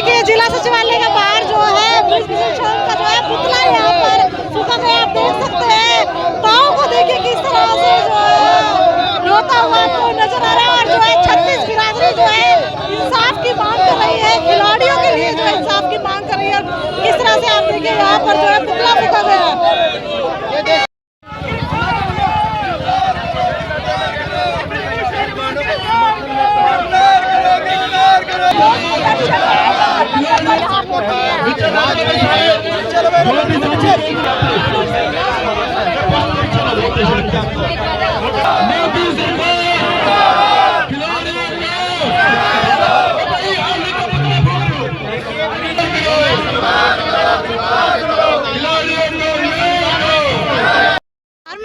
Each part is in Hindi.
देखिए जिला सचिवालय के बाहर जो है का जो है पुतला यहाँ पर सुबह में आप देख सकते हैं। पाँव को देखिए किस तरह से जो है रोता हुआ तो नजर आ रहा है। और जो है 36 बिरादरी जो है इंसाफ की मांग कर रही है, खिलाड़ियों के लिए जो है इंसाफ की मांग कर रही है। किस तरह से आप देखिए यहाँ पर जो है पुतला फूका गया।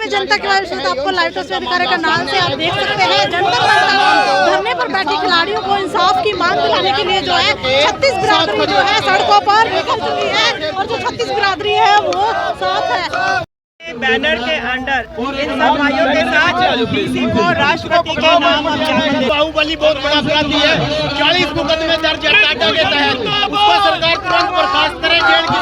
जनता के बारे में आपको लाइव तस्वीर दिखा रहे नाम से आप देख सकते हैं। जनता धरने पर बैठे खिलाड़ियों को इंसाफ की मांग दिलाने के लिए जो है 36 बिरादरी जो है सड़कों पर निकल चुकी है और जो 36 बिरादरी है वो साथ है। बैनर के अंडर इन सब भाइयों के साथ डीसी को राष्ट्रपति के नाम बाहुबली बहुत बड़ा अपराधी है। 40 मुकदमे दर्ज है टाटा के तहत। उसको सरकार तुरंत बर्खास्त करे, जेल की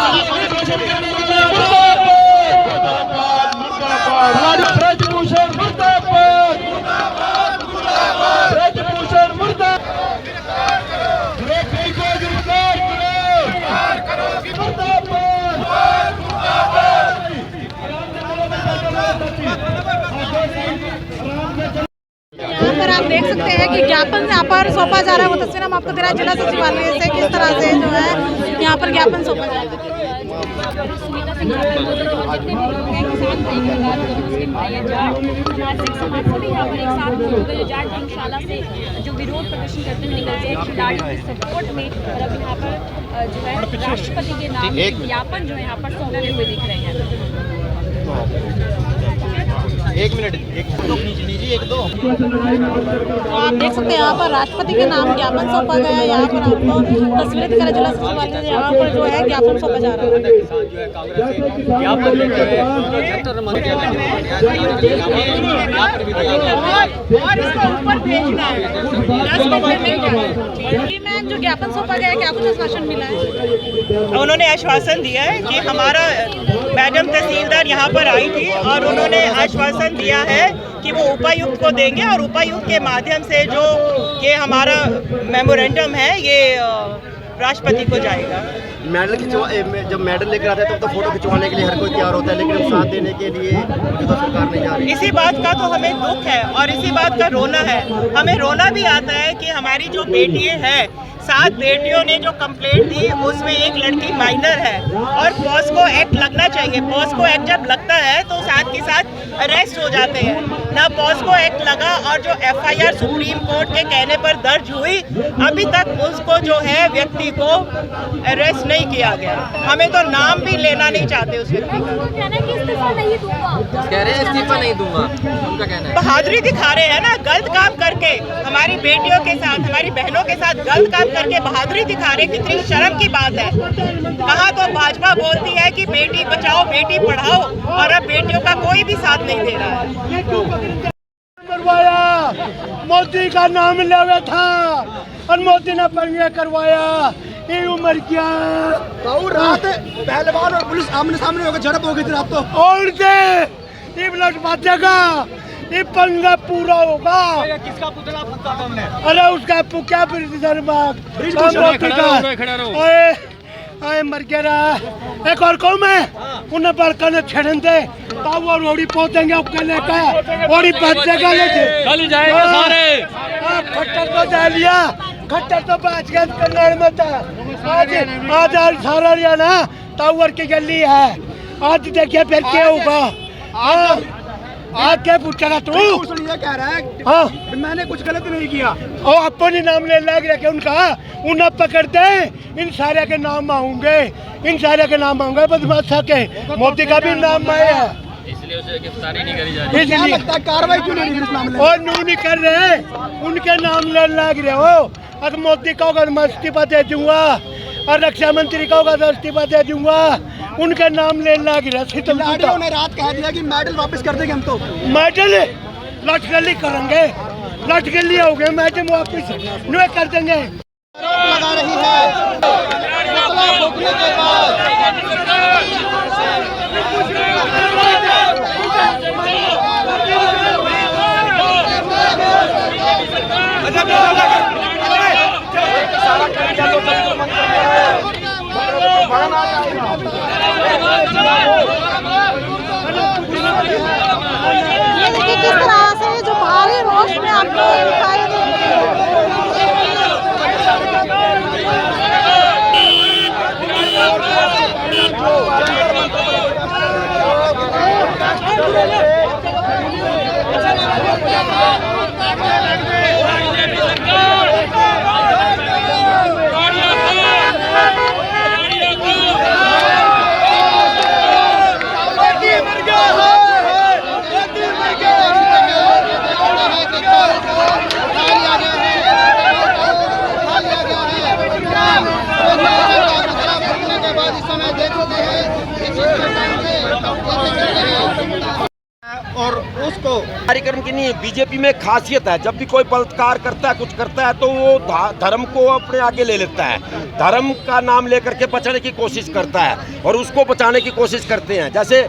आप देख सकते हैं कि ज्ञापन यहाँ पर सौंपा जा रहा है। वो तस्वीर हम आपको दे रहे हैं जिला सचिवालय से किस तरह से जो है यहाँ पर ज्ञापन सौंपा जा रहा है। से जो विरोध प्रदर्शन करते हुए निकलते हैं खिलाड़ियों के सपोर्ट में, और अब यहाँ पर जो है राष्ट्रपति के नाम ज्ञापन जो है यहाँ पर सौंपे हुए दिख रहे हैं। एक मिनट, एक दो नीचे, एक दो। तो आप देख सकते हैं यहाँ पर राष्ट्रपति के नाम ज्ञापन सौंपा गया है। यहाँ पर आपको तस्वीरें दिखा रहे जिला सचिवालय से यहाँ पर जो है ज्ञापन सौंपा जा रहा है। जो ज्ञापन सौंपा गया है क्या कुछ आश्वासन मिला है? उन्होंने आश्वासन दिया है कि हमारा मैडम तहसीलदार यहाँ पर आई थी और उन्होंने आश्वासन दिया है कि वो उपायुक्त को देंगे और उपायुक्त के माध्यम से जो ये हमारा मेमोरेंडम है ये राष्ट्रपति को जाएगा। मेडल जब मेडल लेकर आते हैं तो फोटो खिंचवाने के लिए हर कोई तैयार होता है, लेकिन साथ देने के लिए जो तो सरकार नहीं जा रही। इसी बात का तो हमें दुख है और इसी बात का रोना है। हमें रोना भी आता है कि हमारी जो बेटियां हैं, 7 बेटियों ने जो कंप्लेंट दी उसमें एक लड़की माइनर है और पॉस्को एक्ट लगना चाहिए। पॉस्को एक्ट जब लगता है तो साथ के साथ अरेस्ट हो जाते हैं, ना पॉस्को एक्ट लगा और जो FIR सुप्रीम कोर्ट के कहने पर दर्ज हुई अभी तक उसको जो है व्यक्ति को अरेस्ट नहीं किया गया। हमें तो नाम भी लेना नहीं चाहते उस व्यक्ति का। कह रहे हैं इस्तीफा नहीं दूंगा, उनका कहना है। बहादुरी दिखा रहे हैं ना, गलत काम करके हमारी बेटियों के साथ, हमारी बहनों के साथ गलत काम करके बहादुरी दिखा रहे। कितनी शर्म की बात है। कहाँ तो भाजपा बोलती है कि बेटी बचाओ बेटी पढ़ाओ और अब बेटियों का कोई भी साथ नहीं दे रहा है। मोदी का नाम लेवे था और मोदी ने पंगे करवाया। ये उम्र क्या रात पहलवान और पुलिस आमने सामने होकर झड़प हो गई थी रात तो। और ये ब्लड बातेगा, ये पंगा पूरा होगा। किसका पुतला फूका तुमने? अरे उसका क्या मर गया। एक और कौन है उन्हें बड़का ने छेड़न दे तब वो रोड़ी पहुंचेंगे अपने का रोड़ी बचेगा कल जाएगा सारे। खट्टर तो जा लिया, खट्टर तो बच गया कन्नड़ में था। आज सारा लिया ना टावर की गली है। आज देखिए फिर क्या होगा। आज क्या पूछेगा तू? ये कह रहा है हाँ मैंने कुछ गलत नहीं किया और अपने नाम ले लग रखे उनका। उन्हें पकड़ते इन सारे के नाम आऊंगे, इन सारे के नाम आऊंगे बदमाशा के। मोदी का भी नाम आया इसलिए उसे गिरफ्तारी नहीं करी जा रही। इसलिए कार्रवाई क्यों नहीं और नहीं कर रहे, उनके नाम ले लग रहे हो। अगर मोदी का होगा मैं इस्तीफा दे दूंगा और रक्षा मंत्री का होगा तो इस्तीफा दे दूंगा। उनके नाम ले लग रहे। ने रात कह दिया कि मेडल वापस कर देंगे हम तो। मेडल लटकली करेंगे, लटकली हो गए, मेडल वापस नहीं कर देंगे। लगा रही है ये देखिए किस तरह से जो भारी रोष में आपको दिखाई दे और उसको कार्यक्रम की नहीं, बीजेपी में खासियत है, जब भी कोई बलात्कार करता है, कुछ करता है तो वो धर्म को अपने आगे ले लेता है, धर्म का नाम लेकर के बचाने की कोशिश करता है और उसको बचाने की कोशिश करते हैं। जैसे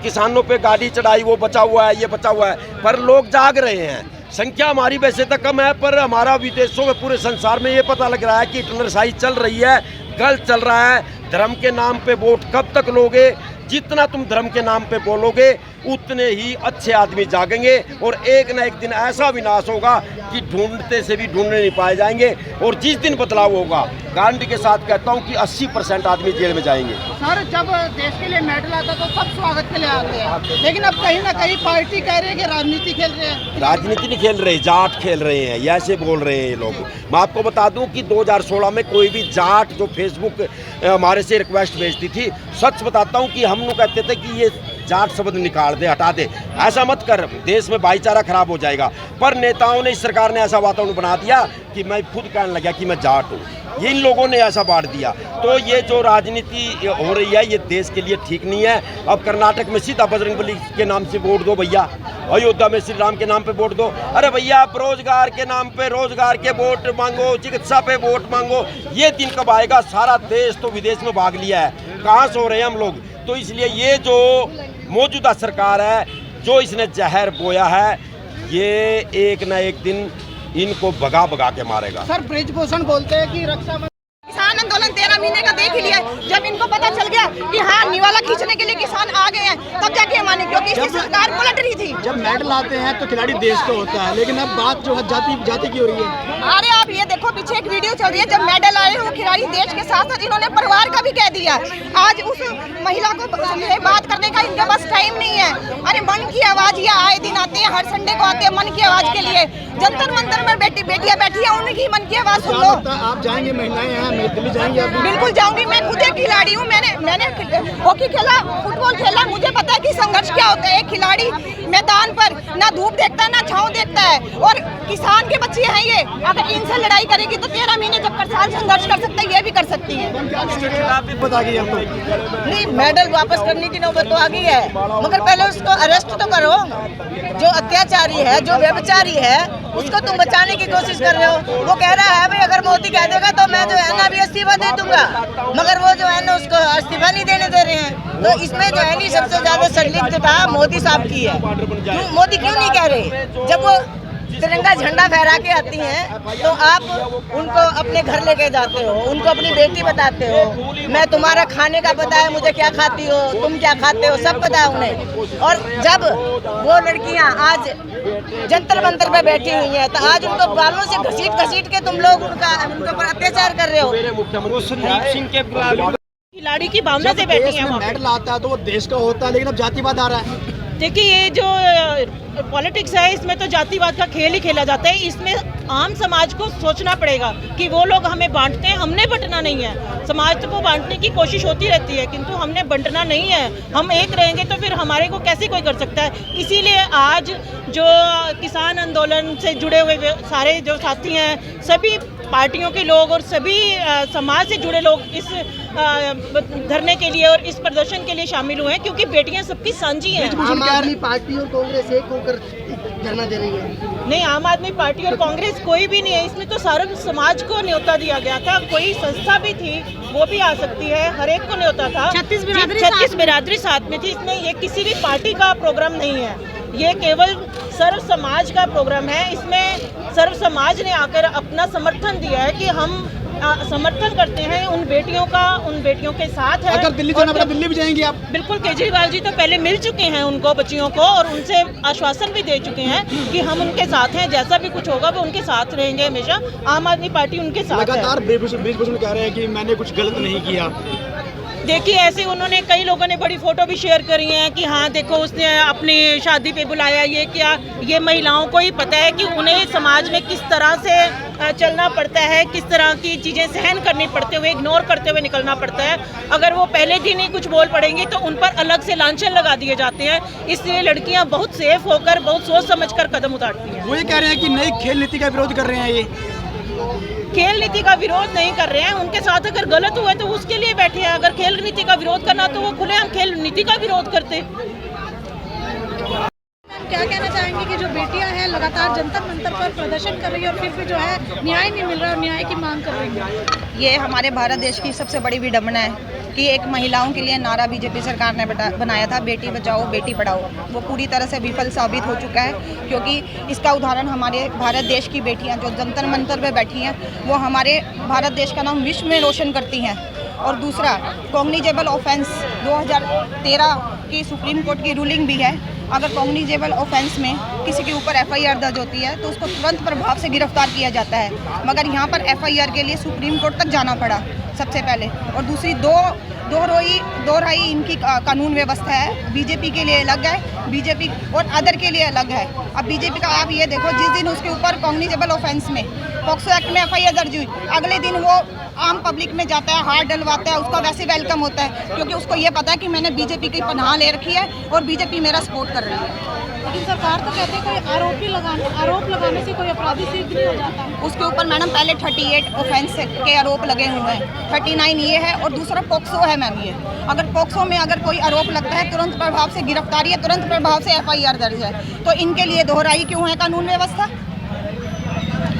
किसानों पे गाड़ी चढ़ाई, वो बचा हुआ है, ये बचा हुआ है, पर लोग जाग रहे हैं। संख्या हमारी वैसे तो कम है, पर हमारा विदेशों में, पूरे संसार में ये पता लग रहा है कि हिटलरशाही चल रही है, गलत चल रहा है। धर्म के नाम पे वोट कब तक लोगे? जितना तुम धर्म के नाम पे बोलोगे उतने ही अच्छे आदमी जागेंगे और एक ना एक दिन ऐसा विनाश होगा कि ढूंढते से भी ढूंढने नहीं पाए जाएंगे। और जिस दिन बदलाव होगा, गारंटी के साथ कहता हूँ कि 80% आदमी जेल में जाएंगे। सर, जब देश के लिए मेडल आता तो सब स्वागत के लिए आते हैं, लेकिन अब कहीं ना कहीं पार्टी कह रही है कि राजनीति खेल रहे हैं। राजनीति नहीं खेल रहे, जाट खेल रहे हैं, ये ऐसे बोल रहे हैं ये लोग। मैं आपको बता दूं कि 2016 में कोई भी जाट जो फेसबुक हमारे से रिक्वेस्ट भेजती थी, सच बताता हूं कि हम लोग कहते थे कि ये जाट शब्द निकाल दे, हटा दे, ऐसा मत कर, देश में भाईचारा खराब हो जाएगा। पर नेताओं ने, इस सरकार ने ऐसा वातावरण बना दिया कि मैं खुद कहने लगा कि मैं जाट हूँ। ये इन लोगों ने ऐसा बांट दिया। तो ये जो राजनीति हो रही है ये देश के लिए ठीक नहीं है। अब कर्नाटक में सीधा बजरंगबली के नाम से वोट दो भैया, अयोध्या में श्री राम के नाम पे वोट दो। अरे भैया, आप रोजगार के नाम पे रोजगार के वोट मांगो, चिकित्सा पे वोट मांगो। ये दिन कब आएगा? सारा देश तो विदेश में भाग लिया है, कहाँ सो रहे हैं हम लोग? तो इसलिए ये जो मौजूदा सरकार है, जो इसने जहर बोया है, ये एक न एक दिन इनको भगा भगा के मारेगा। सर, ब्रिजभूषण बोलते हैं कि रक्षा किसान आंदोलन 13 महीने का देख लिया है। जब इनको पता चल गया कि हाँ निवाला खींचने के लिए किसान आ गए हैं, तब जाके माने, क्योंकि इसकी सरकार पलट रही थी। जब मेडल आते हैं तो खिलाड़ी देश का होता है, लेकिन अब बात जो है जाति की हो रही है। अरे आप ये देखो, पीछे एक वीडियो चल रही है, जब मेडल आए वो खिलाड़ी देश के साथ साथ इन्होंने परिवार का भी कह दिया। आज उस महिला को बात करने का इनके पास टाइम नहीं है। अरे मन की आवाज ये आए दिन आते हैं, हर संडे को आते हैं मन की आवाज के लिए। जंतर मंतर में बेटियां बैठी है, उनकी मन की आवाज सुन लो। आप जाएंगे, महिलाएं हैं, दिल्ली जाएंगे आप? बिल्कुल जाऊंगी, मैं खुद एक खिलाड़ी हूँ। मैंने हॉकी खेला, फुटबॉल खेला, मुझे पता है कि संघर्ष क्या होता है। एक खिलाड़ी मैदान पर ना धूप देखता है ना छांव देखता है, और किसान के बच्चे हैं ये। अगर इनसे लड़ाई करेगी तो 13 महीने जब किसान संघर्ष कर सकता है, ये भी कर सकती है। नहीं, मेडल वापस करने की नौबत तो आ गई है, मगर पहले उसको अरेस्ट तो करो। जो अत्याचारी है, जो व्यभिचारी है, उसको तुम बचाने की कोशिश कर रहे हो। वो कह रहा है भाई अगर मोदी कह देगा तो मैं जो है ना अभी इस्तीफा दे दूंगा, मगर वो जो है ना उसको इस्तीफा नहीं देने दे रहे हैं। तो इसमें जो है नहीं सबसे ज्यादा संलिप्तता मोदी साहब की है। मोदी क्यों नहीं कह रहे? जब वो तिरंगा झंडा फहरा के आती हैं तो आप उनको अपने घर लेके जाते हो, उनको अपनी बेटी बताते हो। मैं तुम्हारा खाने का पता है, मुझे क्या खाती हो, तुम क्या खाते हो, सब पता है उन्हें। और जब वो लड़कियां आज जंतर मंतर पे बैठी हुई हैं, तो आज उनको बालों से घसीट के तुम लोग उनके ऊपर अत्याचार कर रहे हो। खिलाड़ी की भावना से बैठी है। मेडल आता है तो वो देश का होता है, लेकिन अब जातिवाद आ रहा है। देखिए, ये जो पॉलिटिक्स है इसमें तो जातिवाद का खेल ही खेला जाता है। इसमें आम समाज को सोचना पड़ेगा कि वो लोग हमें बांटते हैं, हमने बंटना नहीं है। समाज को बांटने की कोशिश होती रहती है, किंतु हमने बंटना नहीं है। हम एक रहेंगे तो फिर हमारे को कैसे कोई कर सकता है? इसीलिए आज जो किसान आंदोलन से जुड़े हुए सारे जो साथी हैं, सभी पार्टियों के लोग और सभी समाज से जुड़े लोग इस धरने के लिए और इस प्रदर्शन के लिए शामिल हुए हैं, क्योंकि बेटियां सबकी साझी हैं। आम आदमी पार्टी और कांग्रेस एक होकर धरना दे रही है। नहीं, आम आदमी पार्टी और कांग्रेस कोई भी नहीं है इसमें, तो सारे समाज को न्योता दिया गया था। कोई संस्था भी थी वो भी आ सकती है, हर एक को न्योता था। 36 बिरादरी साथ में थी इसमें। ये किसी भी पार्टी का प्रोग्राम नहीं है। ये केवल सर्व समाज का प्रोग्राम है। इसमें सर्व समाज ने आकर अपना समर्थन दिया है कि हम समर्थन करते हैं उन बेटियों का, उन बेटियों के साथ है। अगर दिल्ली जाना पड़ा दिल्ली भी जाएंगे आप? बिल्कुल, केजरीवाल जी तो पहले मिल चुके हैं उनको, बच्चियों को, और उनसे आश्वासन भी दे चुके हैं कि हम उनके साथ हैं, जैसा भी कुछ होगा वो उनके साथ रहेंगे हमेशा। आम आदमी पार्टी उनके साथ है। लगातार ब्रिजभूषण कह रहे हैं कि मैंने कुछ गलत नहीं किया। देखिए, ऐसे उन्होंने, कई लोगों ने बड़ी फोटो भी शेयर करी है कि हाँ देखो उसने अपनी शादी पे बुलाया, ये क्या। ये महिलाओं को ही पता है कि उन्हें समाज में किस तरह से चलना पड़ता है, किस तरह की चीज़ें सहन करनी पड़ते हुए, इग्नोर करते हुए निकलना पड़ता है। अगर वो पहले दिन ही कुछ बोल पड़ेंगी तो उन पर अलग से लांछन लगा दिए जाते हैं। इसलिए लड़कियां बहुत सेफ होकर, बहुत सोच समझकर कदम उठाती हैं। वो ये कह रहे हैं कि नई खेल नीति का विरोध कर रहे हैं। ये खेल नीति का विरोध नहीं कर रहे हैं, उनके साथ अगर गलत हुआ है तो उसके लिए बैठे हैं। अगर खेल नीति का विरोध करना तो वो खुलेआम खेल नीति का विरोध करते। क्या कहना चाहेंगे कि जो बेटियां हैं लगातार जंतर मंतर पर प्रदर्शन कर रही है और फिर भी जो है न्याय नहीं मिल रहा और न्याय की मांग कर रही है? ये हमारे भारत देश की सबसे बड़ी विडम्बना है कि एक महिलाओं के लिए नारा बीजेपी सरकार ने बनाया था, बेटी बचाओ बेटी पढ़ाओ, वो पूरी तरह से विफल साबित हो चुका है। क्योंकि इसका उदाहरण हमारे भारत देश की बेटियां जो जंतर मंतर पे बैठी हैं, वो हमारे भारत देश का नाम विश्व में रोशन करती हैं। और दूसरा, कॉग्निजेबल ऑफेंस 2013 की सुप्रीम कोर्ट की रूलिंग भी है। अगर कॉग्निजेबल ऑफेंस में किसी के ऊपर एफआईआर दर्ज होती है तो उसको तुरंत प्रभाव से गिरफ्तार किया जाता है, मगर यहाँ पर एफआईआर के लिए सुप्रीम कोर्ट तक जाना पड़ा सबसे पहले। और दूसरी दोहराई इनकी कानून व्यवस्था है। बीजेपी के लिए अलग है, बीजेपी और अदर के लिए अलग है। अब बीजेपी का आप ये देखो, जिस दिन उसके ऊपर कॉग्निजेबल ऑफेंस में पॉक्सो एक्ट में एफआईआर दर्ज हुई, अगले दिन वो आम पब्लिक में जाता है, हाथ डलवाता है, उसका वैसे वेलकम होता है, क्योंकि उसको ये पता है कि मैंने बीजेपी की पनाह ले रखी है और बीजेपी मेरा सपोर्ट कर रही है। लेकिन सरकार तो कहते हैं कोई आरोप लगाने से कोई अपराधी सिद्ध नहीं हो जाता। उसके ऊपर मैडम पहले 38 ऑफेंस के आरोप लगे हुए हैं, 39 ये है और दूसरा पॉक्सो है मैम। ये अगर पॉक्सो में अगर कोई आरोप लगता है, तुरंत प्रभाव से गिरफ्तारी है, तुरंत प्रभाव से एफआईआर दर्ज है। तो इनके लिए दोहराई क्यों है कानून व्यवस्था?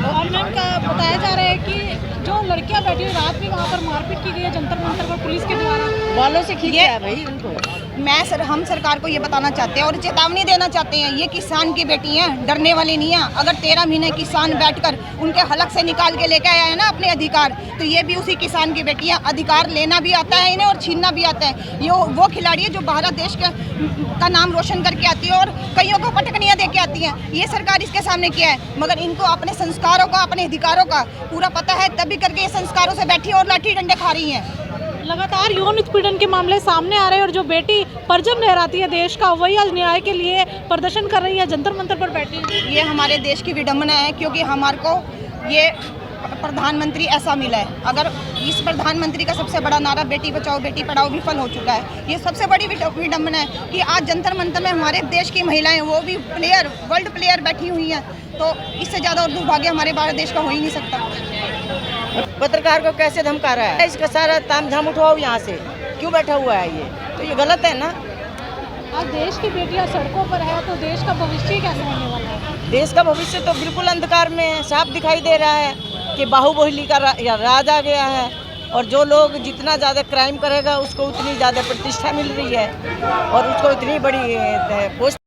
और मैम का बताया जा रहा है कि जो लड़कियां बैठी हुई रात में वहाँ पर मारपीट की गई है जंतर मंतर पर पुलिस के द्वारा, बालों से खींचा है भाई उनको। हम सरकार को ये बताना चाहते हैं और चेतावनी देना चाहते हैं, ये किसान की बेटी हैं, डरने वाली नहीं है। अगर 13 महीने किसान बैठकर उनके हलक से निकाल के लेके आया है ना अपने अधिकार, तो ये भी उसी किसान की बेटी है। अधिकार लेना भी आता है इन्हें और छीनना भी आता है। ये वो खिलाड़ी है जो भारत देश का नाम रोशन करके आती है और कईयों को पटकनियाँ दे के आती हैं। ये सरकार इसके सामने किया है, मगर इनको अपने संस्कारों का, अपने अधिकारों का पूरा पता है, तभी करके ये संस्कारों से बैठी और लाठी डंडे खा रही हैं। लगातार यौन उत्पीड़न के मामले सामने आ रहे हैं और जो बेटी परचम लहराती है देश का, वही आज न्याय के लिए प्रदर्शन कर रही है, जंतर मंतर पर बैठी है। ये हमारे देश की विडम्बना है, क्योंकि हमारे को ये प्रधानमंत्री ऐसा मिला है। अगर इस प्रधानमंत्री का सबसे बड़ा नारा बेटी बचाओ बेटी पढ़ाओ विफल हो चुका है। ये सबसे बड़ी विडम्बना है कि आज जंतर मंतर में हमारे देश की महिलाएं, वो भी प्लेयर, वर्ल्ड प्लेयर बैठी हुई हैं। तो इससे ज़्यादा और दुर्भाग्य हमारे भारत देश का हो ही नहीं सकता। पत्रकार को कैसे धमका रहा है? इसका सारा तामझाम उठवाओ यहाँ से, क्यों बैठा हुआ है? ये तो ये गलत है ना। आज देश की बेटियां सड़कों पर है तो देश का भविष्य कैसे होने वाला है? देश का भविष्य तो बिल्कुल अंधकार में है। साफ दिखाई दे रहा है कि बाहुबली का राज आ गया है और जो लोग जितना ज़्यादा क्राइम करेगा उसको उतनी ज़्यादा प्रतिष्ठा मिल रही है और उसको इतनी बड़ी पोस्ट